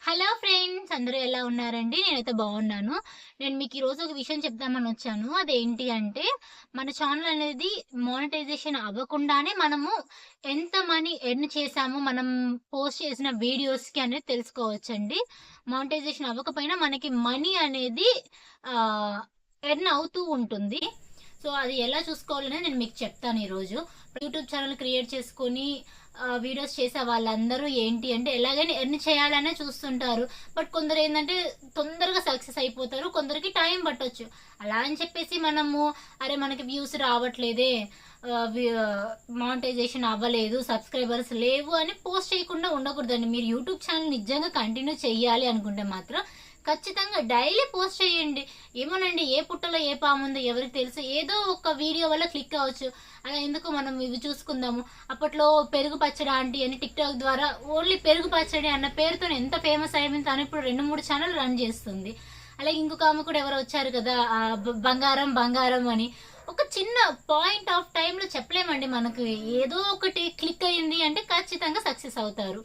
Hello friends, అందరూ ఎలా ఉన్నారండి? నేనైతే బాగున్నాను. నేను మీకు ఈరోజు ఒక విషయం చెప్దామని వచ్చాను. అదేంటి అంటే, మన ఛానల్ అనేది మానిటైజేషన్ అవ్వకుండానే మనము ఎంత మనీ ఎర్న్ చేశాము, మనం పోస్ట్ చేసిన వీడియోస్‌కి అనేది తెలుసుకోవచ్చండి. మానిటైజేషన్ అవ్వకపోయినా మనకి మనీ అనేది ఆహ్, ఎర్న్ అవుతూ ఉంటుంది. సో, అది ఎలా చూసుకోవాలనేది నేను మీకు చెప్తాను ఈరోజు. యూట్యూబ్ ఛానల్ క్రియేట్ చేసుకొని వీడియోస్ చేసే వాళ్ళందరూ ఏంటి అంటే ఎలాగైనా ఎర్న్ చేయాలనే చూస్తుంటారు. బట్ కొందరు ఏంటంటే తొందరగా సక్సెస్ అయిపోతారు, కొందరికి టైం పట్టొచ్చు. అలా అని చెప్పేసి మనము అరే మనకి వ్యూస్ రావట్లేదే, మానిటైజేషన్ అవ్వలేదు, సబ్స్క్రైబర్స్ లేవు అని పోస్ట్ చేయకుండా ఉండకూడదండి. మీరు యూట్యూబ్ ఛానల్ నిజంగా కంటిన్యూ చెయ్యాలి అనుకుంటే మాత్రం ఖచ్చితంగా డైలీ పోస్ట్ చేయండి. ఏమోనండి, ఏ పుట్టలో ఏ పాముందో ఎవరికి తెలుసు. ఏదో ఒక వీడియో వల్ల క్లిక్ అవ్వచ్చు. అలా ఎందుకు మనం ఇవి చూసుకుందాము. అప్పట్లో పెరుగు పచ్చడి ఆంటీ అని టిక్టాక్ ద్వారా ఓన్లీ పెరుగు పచ్చడి అన్న పేరుతో ఎంత ఫేమస్ అయింది. తను ఇప్పుడు 2-3 ఛానల్ రన్ చేస్తుంది. అలాగే ఇంకొక ఆమె కూడా ఎవరు వచ్చారు కదా, బంగారం బంగారం అని. ఒక చిన్న పాయింట్ ఆఫ్ టైంలో చెప్పలేమండి. మనకు ఏదో ఒకటి క్లిక్ అయింది అంటే ఖచ్చితంగా సక్సెస్ అవుతారు.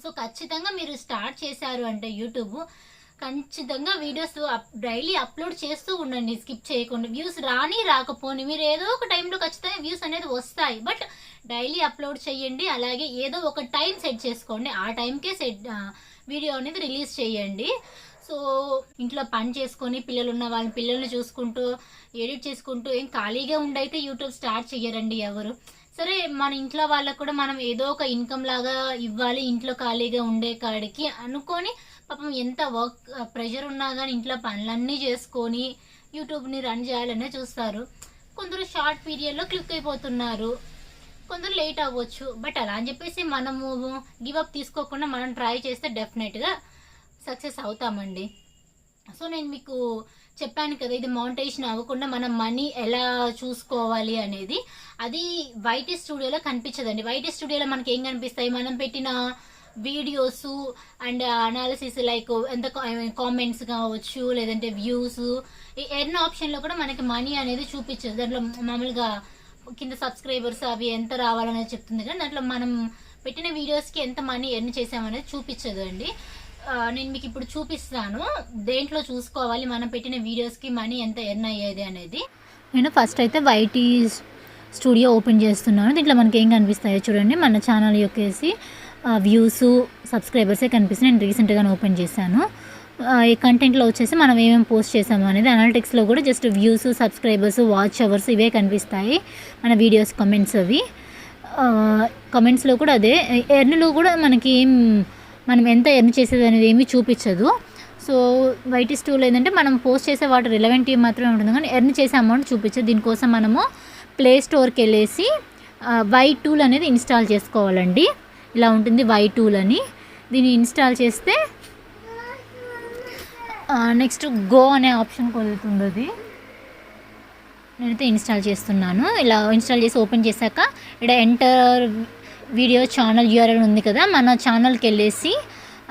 సో ఖచ్చితంగా మీరు స్టార్ట్ చేశారు అంటే యూట్యూబ్ ఖచ్చితంగా వీడియోస్ డైలీ అప్లోడ్ చేస్తూ ఉండండి, స్కిప్ చేయకుండా. వ్యూస్ రాకపోని మీరు ఏదో ఒక టైంలో ఖచ్చితంగా వ్యూస్ అనేది వస్తాయి. బట్ డైలీ అప్లోడ్ చేయండి. అలాగే ఏదో ఒక టైం సెట్ చేసుకోండి, ఆ టైంకే వీడియో అనేది రిలీజ్ చేయండి. సో ఇంట్లో పని చేసుకొని పిల్లలు ఉన్న వాళ్ళని పిల్లల్ని చూసుకుంటూ ఎడిట్ చేసుకుంటూ ఏం ఖాళీగా ఉండైతే యూట్యూబ్ స్టార్ట్ చెయ్యరండి ఎవరు. సరే, మన ఇంట్లో వాళ్ళకు కూడా మనం ఏదో ఒక ఇన్కమ్ లాగా ఇవ్వాలి, ఇంట్లో ఖాళీగా ఉండే కాడికి అనుకొని పాపం ఎంత వర్క్ ప్రెషర్ ఉన్నా కానీ ఇంట్లో పనులన్నీ చేసుకొని యూట్యూబ్ని రన్ చేయాలనే చూస్తారు. కొందరు షార్ట్ పీరియడ్లో క్లిక్ అయిపోతున్నారు, కొందరు లేట్ అవ్వచ్చు. బట్ అలా అని చెప్పేసి మనము గివప్ తీసుకోకుండా మనం ట్రై చేస్తే డెఫినెట్గా సక్సెస్ అవుతామండి. సో నేను మీకు చెప్పాను కదా, ఇది మానిటైజేషన్ అవ్వకుండా మనం మనీ ఎలా చూసుకోవాలి అనేది. అది వైటీ స్టూడియోలో కనిపించదండి. వైటీ స్టూడియోలో మనకి ఏం కనిపిస్తాయి, మనం పెట్టిన వీడియోస్ అండ్ అనాలిసిస్, లైక్ ఎంత కామెంట్స్ కావచ్చు, లేదంటే వ్యూస్, ఈ ఎర్న్ ఆప్షన్లో కూడా మనకి మనీ అనేది చూపించదు. దాంట్లో మామూలుగా కింద సబ్స్క్రైబర్స్ అవి ఎంత రావాలనేది చెప్తుంది, కానీ దాంట్లో మనం పెట్టిన వీడియోస్కి ఎంత మనీ ఎర్న్ చేసామనేది చూపించదు అండి. నేను మీకు ఇప్పుడు చూపిస్తాను దేంట్లో చూసుకోవాలి మనం పెట్టిన వీడియోస్కి మనీ ఎంత ఎర్న్ అయ్యేది అనేది. నేను ఫస్ట్ అయితే వైటీ స్టూడియో ఓపెన్ చేస్తున్నాను. దీంట్లో మనకి ఏం కనిపిస్తాయో చూడండి. మన ఛానల్ యొక్కేసి వ్యూస్, సబ్స్క్రైబర్సే కనిపిస్తుంది. నేను రీసెంట్గానే ఓపెన్ చేశాను. ఈ కంటెంట్లో వచ్చేసి మనం ఏమేమి పోస్ట్ చేసాము అనేది. అనలిటిక్స్లో కూడా just views, subscribers, watch hours ఇవే కనిపిస్తాయి. మన వీడియోస్ కమెంట్స్ అవి. కమెంట్స్లో కూడా అదే. ఎర్న్లో కూడా మనకి మనం ఎంత ఎర్న్ చేసేది అనేది ఏమీ చూపించదు. సో వైటీ స్టూల్ ఏంటంటే మనం పోస్ట్ చేసే వాటి రిలవెంట్ మాత్రమే ఉంటుంది, కానీ ఎర్న్ చేసే అమౌంట్ చూపించదు. దీనికోసం మనము ప్లే స్టోర్కి వెళ్ళేసి వై టూల్ అనేది ఇన్స్టాల్ చేసుకోవాలండి. ఇలా ఉంటుంది వై టూల్ అని. దీన్ని ఇన్స్టాల్ చేస్తే నెక్స్ట్ గో అనే ఆప్షన్ కొలుతుంది. అది నేనైతే ఇన్స్టాల్ చేస్తున్నాను. ఇలా ఇన్స్టాల్ చేసి ఓపెన్ చేశాక ఇక్కడ ఎంటర్ వీడియో ఛానల్ యూఆర్ఎల్ ఉంది కదా, మన ఛానల్కి వెళ్ళేసి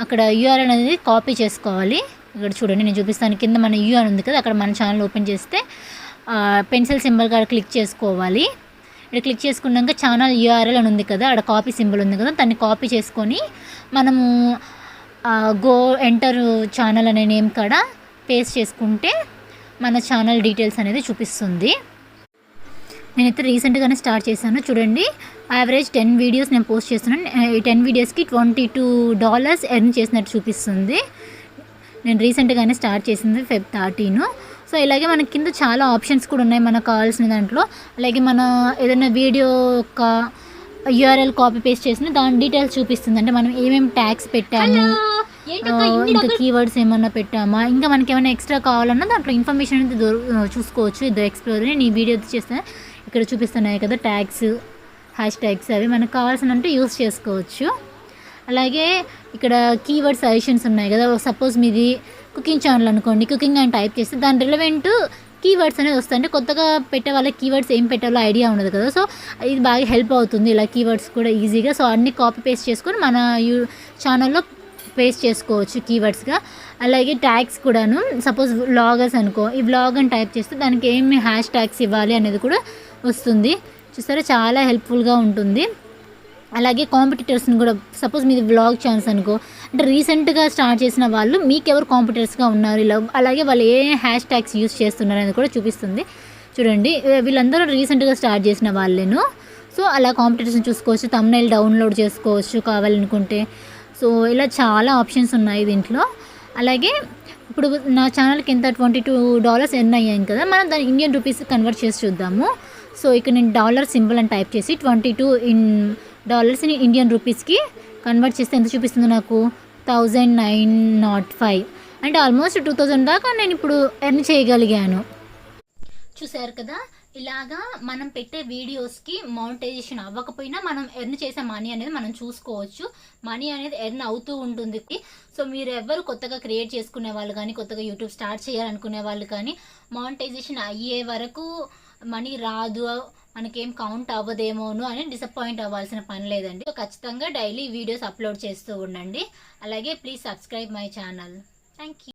అక్కడ యూఆర్ఎల్ అనేది కాపీ చేసుకోవాలి. ఇక్కడ చూడండి, నేను చూపిస్తాను. కింద మన యూఆర్ఎల్ ఉంది కదా, అక్కడ మన ఛానల్ ఓపెన్ చేస్తే పెన్సిల్ సింబల్ కాడ క్లిక్ చేసుకోవాలి. ఇక్కడ క్లిక్ చేసుకున్నాక ఛానల్ యూఆర్ఎల్ అని ఉంది కదా, అక్కడ కాపీ సింబల్ ఉంది కదా, దాన్ని కాపీ చేసుకొని మనము గో ఎంటర్ ఛానల్ అనే నేమ్ కాడ పేస్ట్ చేసుకుంటే మన ఛానల్ డీటెయిల్స్ అనేది చూపిస్తుంది. నేనైతే రీసెంట్గానే స్టార్ట్ చేశాను. చూడండి, యావరేజ్ 10 వీడియోస్ నేను పోస్ట్ చేస్తున్నాను. ఈ 10 వీడియోస్కి $22 ఎర్న్ చేసినట్టు చూపిస్తుంది. నేను రీసెంట్గానే స్టార్ట్ చేసింది Feb 13. సో ఇలాగే మనకి కింద చాలా ఆప్షన్స్ కూడా ఉన్నాయి మనకు కావాల్సిన దాంట్లో. అలాగే మన ఏదైనా వీడియో యొక్క యూఆర్ఎల్ కాపీ పేస్ట్ చేసిన దాని డీటెయిల్స్ చూపిస్తుంది. అంటే మనం ఏమేమి ట్యాగ్స్ పెట్టాము, ఇంకా కీవర్డ్స్ ఏమన్నా పెట్టామా, ఇంకా మనకి ఏమైనా ఎక్స్ట్రా కావాలన్నా దాంట్లో ఇన్ఫర్మేషన్ అనేది చూసుకోవచ్చు. ఇది ఎక్స్ప్లోర్ నేను ఈ వీడియో చేస్తే ఇక్కడ చూపిస్తున్నాయి కదా ట్యాగ్స్, హ్యాష్ ట్యాగ్స్, అవి మనకు కావాల్సినంటే యూస్ చేసుకోవచ్చు. అలాగే ఇక్కడ కీవర్డ్ సజెషన్స్ ఉన్నాయి కదా. సపోజ్ మీది కుకింగ్ ఛానల్ అనుకోండి, కుకింగ్ అని టైప్ చేస్తే దాని రిలవెంట్ కీవర్డ్స్ అనేది వస్తాయి. అంటే కొత్తగా పెట్టే వాళ్ళ కీవర్డ్స్ ఏం పెట్టాలో ఐడియా ఉండదు కదా. సో ఇది బాగా హెల్ప్ అవుతుంది ఇలా కీవర్డ్స్ కూడా ఈజీగా. సో అన్ని కాపీ పేస్ట్ చేసుకొని మన ఛానల్లో పేస్ట్ చేసుకోవచ్చు కీవర్డ్స్గా. అలాగే ట్యాగ్స్ కూడాను. సపోజ్ వ్లాగర్స్ అనుకో, ఈ వ్లాగ్ అని టైప్ చేస్తే దానికి ఏమి హ్యాష్ ట్యాగ్స్ ఇవ్వాలి అనేది కూడా వస్తుంది. చూసారా, చాలా హెల్ప్ఫుల్గా ఉంటుంది. అలాగే కాంపిటీటర్స్ని కూడా, సపోజ్ మీది వ్లాగ్ ఛానల్స్ అనుకో, అంటే రీసెంట్గా స్టార్ట్ చేసిన వాళ్ళు మీకు ఎవరు కాంపిటీటర్స్గా ఉన్నారు, ఇలా అలాగే వాళ్ళు ఏ హ్యాష్ ట్యాగ్స్ యూస్ చేస్తున్నారు అనేది కూడా చూపిస్తుంది. చూడండి, వీళ్ళందరూ రీసెంట్గా స్టార్ట్ చేసిన వాళ్ళేను. సో అలా కాంపిటీటర్స్ని చూసుకోవచ్చు, థంబ్నెయిల్ డౌన్లోడ్ చేసుకోవచ్చు కావాలనుకుంటే. సో ఇలా చాలా ఆప్షన్స్ ఉన్నాయి దీంట్లో. అలాగే ఇప్పుడు నా ఛానల్కి ఎంత $22 ఎర్న్ అయ్యాను కదా, మనం దాన్ని ఇండియన్ రూపీస్ కన్వర్ట్ చేసి చూద్దాము. సో ఇక్కడ నేను డాలర్ సింబల్ అని టైప్ చేసి $22 ఇండియన్ రూపీస్కి కన్వర్ట్ చేస్తే ఎంత చూపిస్తుందో నాకు 1905, అంటే ఆల్మోస్ట్ 2000 దాకా నేను ఇప్పుడు ఎర్న్ చేయగలిగాను. చూసారు కదా, ఇలాగా మనం పెట్టే వీడియోస్కి మానిటైజేషన్ అవ్వకపోయినా మనం ఎర్న్ చేసే మనీ అనేది మనం చూసుకోవచ్చు. మనీ అనేది ఎర్న్ అవుతూ ఉంటుంది. సో మీరు ఎవరు కొత్తగా క్రియేట్ చేసుకునే వాళ్ళు కానీ, కొత్తగా యూట్యూబ్ స్టార్ట్ చేయాలనుకునే వాళ్ళు కానీ, మానిటైజేషన్ అయ్యే వరకు మనీ రాదు, మనకేం కౌంట్ అవ్వదేమోను అని డిసప్పాయింట్ అవ్వాల్సిన పని లేదండి. సో ఖచ్చితంగా డైలీ వీడియోస్ అప్లోడ్ చేస్తూ ఉండండి. అలాగే please subscribe my channel. Thank you.